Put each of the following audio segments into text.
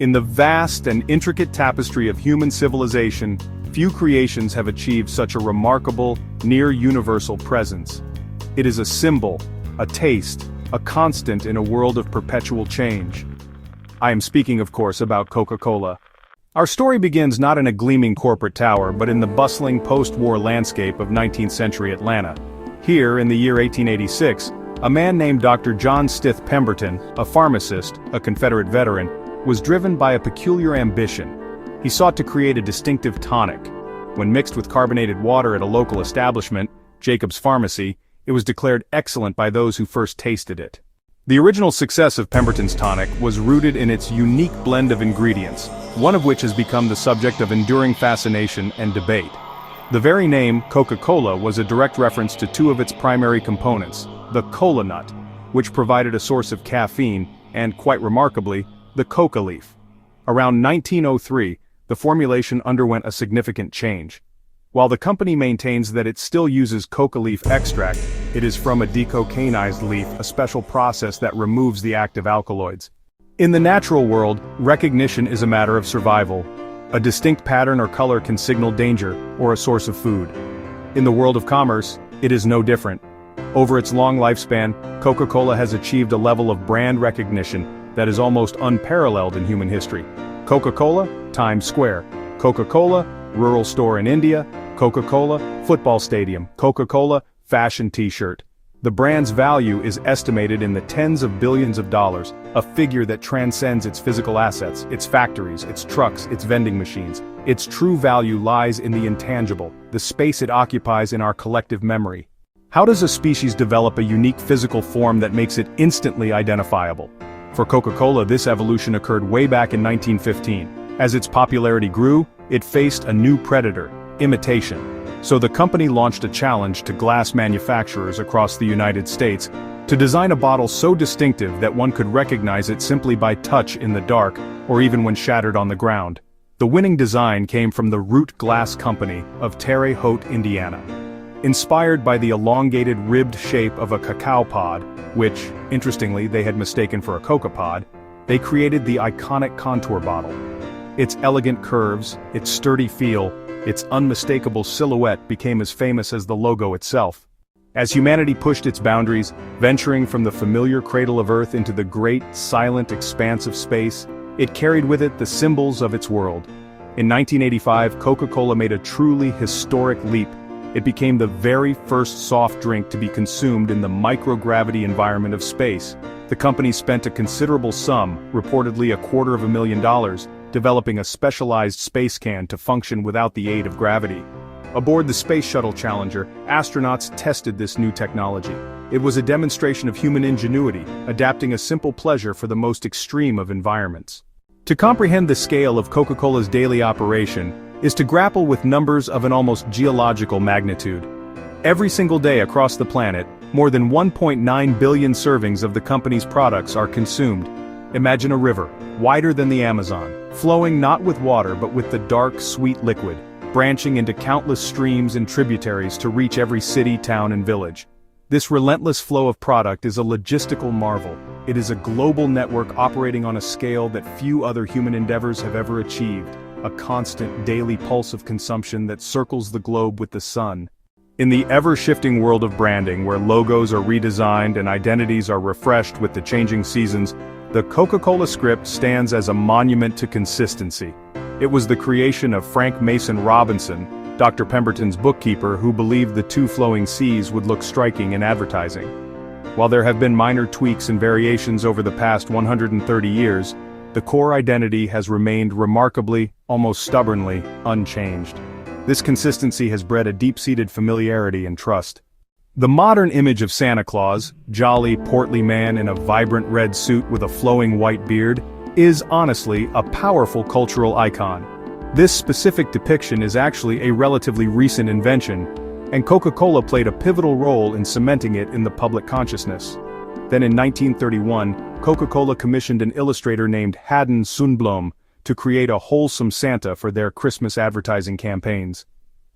In the vast and intricate tapestry of human civilization, few creations have achieved such a remarkable, near-universal presence. It is a symbol, a taste, a constant in a world of perpetual change. I am speaking, of course, about Coca-Cola. Our story begins not in a gleaming corporate tower but in the bustling post-war landscape of 19th century Atlanta. Here, in the year 1886, a man named Dr. John Stith Pemberton, a pharmacist, a Confederate veteran, was driven by a peculiar ambition. He sought to create a distinctive tonic. When mixed with carbonated water at a local establishment, Jacob's Pharmacy, it was declared excellent by those who first tasted it. The original success of Pemberton's tonic was rooted in its unique blend of ingredients, one of which has become the subject of enduring fascination and debate. The very name, Coca-Cola, was a direct reference to two of its primary components, the cola nut, which provided a source of caffeine, and, quite remarkably, the coca leaf. Around 1903, the formulation underwent a significant change. While the company maintains that it still uses coca leaf extract, it is from a decocainized leaf, a special process that removes the active alkaloids. In the natural world, recognition is a matter of survival. A distinct pattern or color can signal danger, or a source of food. In the world of commerce, it is no different. Over its long lifespan, Coca-Cola has achieved a level of brand recognition that is almost unparalleled in human history. Coca-Cola, Times Square. Coca-Cola, rural store in India. Coca-Cola, football stadium. Coca-Cola, fashion t-shirt. The brand's value is estimated in the tens of billions of dollars, a figure that transcends its physical assets, its factories, its trucks, its vending machines. Its true value lies in the intangible, the space it occupies in our collective memory. How does a species develop a unique physical form that makes it instantly identifiable? For Coca-Cola, this evolution occurred way back in 1915. As its popularity grew, it faced a new predator: imitation. So the company launched a challenge to glass manufacturers across the United States to design a bottle so distinctive that one could recognize it simply by touch in the dark, or even when shattered on the ground. The winning design came from the Root Glass Company of Terre Haute, Indiana. Inspired by the elongated ribbed shape of a cacao pod, which, interestingly, they had mistaken for a coca pod, they created the iconic contour bottle. Its elegant curves, its sturdy feel, its unmistakable silhouette became as famous as the logo itself. As humanity pushed its boundaries, venturing from the familiar cradle of Earth into the great, silent expanse of space, it carried with it the symbols of its world. In 1985, Coca-Cola made a truly historic leap. It became the very first soft drink to be consumed in the microgravity environment of space. The company spent a considerable sum, reportedly $250,000, developing a specialized space can to function without the aid of gravity. Aboard the Space Shuttle Challenger, astronauts tested this new technology. It was a demonstration of human ingenuity, adapting a simple pleasure for the most extreme of environments. To comprehend the scale of Coca-Cola's daily operation is to grapple with numbers of an almost geological magnitude. Every single day across the planet, more than 1.9 billion servings of the company's products are consumed. Imagine a river, wider than the Amazon, flowing not with water but with the dark, sweet liquid, branching into countless streams and tributaries to reach every city, town, and village. This relentless flow of product is a logistical marvel. It is a global network operating on a scale that few other human endeavors have ever achieved. A constant daily pulse of consumption that circles the globe with the sun. In the ever-shifting world of branding, where logos are redesigned and identities are refreshed with the changing seasons, the Coca-Cola script stands as a monument to consistency. It was the creation of Frank Mason Robinson, Dr. Pemberton's bookkeeper, who believed the two flowing C's would look striking in advertising. While there have been minor tweaks and variations over the past 130 years, the core identity has remained remarkably, almost stubbornly, unchanged. This consistency has bred a deep-seated familiarity and trust. The modern image of Santa Claus, jolly, portly man in a vibrant red suit with a flowing white beard, is honestly a powerful cultural icon. This specific depiction is actually a relatively recent invention, and Coca-Cola played a pivotal role in cementing it in the public consciousness. Then in 1931, Coca-Cola commissioned an illustrator named Haddon Sundblom to create a wholesome Santa for their Christmas advertising campaigns.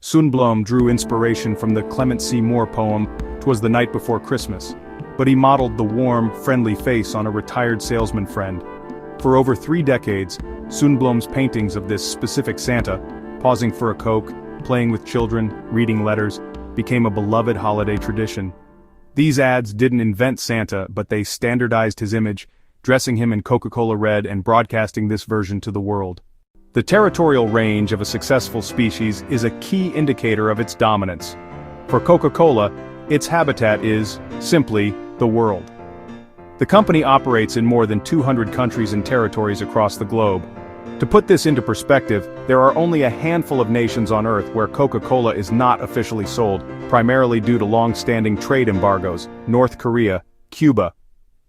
Sundblom drew inspiration from the Clement C. Moore poem, "'Twas the Night Before Christmas," but he modeled the warm, friendly face on a retired salesman friend. For over 3 decades, Sundblom's paintings of this specific Santa, pausing for a Coke, playing with children, reading letters, became a beloved holiday tradition. These ads didn't invent Santa, but they standardized his image, dressing him in Coca-Cola red and broadcasting this version to the world. The territorial range of a successful species is a key indicator of its dominance. For Coca-Cola, its habitat is, simply, the world. The company operates in more than 200 countries and territories across the globe. To put this into perspective, there are only a handful of nations on Earth where Coca-Cola is not officially sold, primarily due to long-standing trade embargoes: North Korea, Cuba.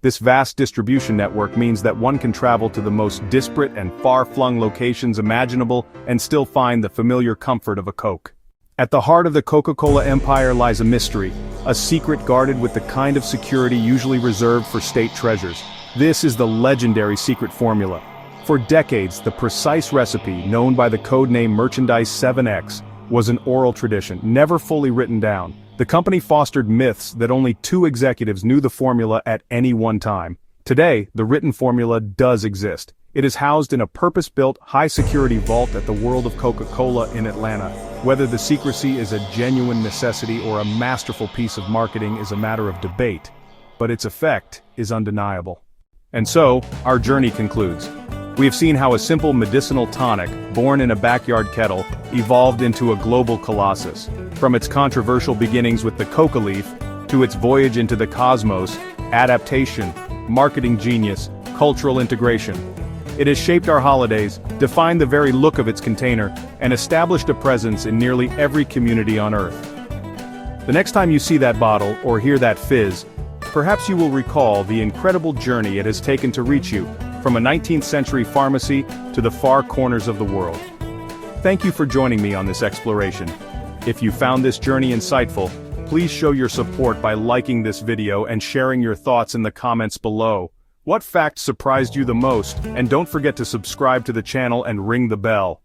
This vast distribution network means that one can travel to the most disparate and far-flung locations imaginable and still find the familiar comfort of a Coke. At the heart of the Coca-Cola empire lies a mystery, a secret guarded with the kind of security usually reserved for state treasures. This is the legendary secret formula. For decades, the precise recipe, known by the codename Merchandise 7X, was an oral tradition, never fully written down. The company fostered myths that only 2 executives knew the formula at any one time. Today, the written formula does exist. It is housed in a purpose-built, high-security vault at the World of Coca-Cola in Atlanta. Whether the secrecy is a genuine necessity or a masterful piece of marketing is a matter of debate, but its effect is undeniable. And so, our journey concludes. We have seen how a simple medicinal tonic, born in a backyard kettle, evolved into a global colossus. From its controversial beginnings with the coca leaf, to its voyage into the cosmos, adaptation, marketing genius, cultural integration. It has shaped our holidays, defined the very look of its container, and established a presence in nearly every community on Earth. The next time you see that bottle, or hear that fizz, perhaps you will recall the incredible journey it has taken to reach you, from a 19th century pharmacy to the far corners of the world. Thank you for joining me on this exploration. If you found this journey insightful, please show your support by liking this video and sharing your thoughts in the comments below. What fact surprised you the most? And don't forget to subscribe to the channel and ring the bell.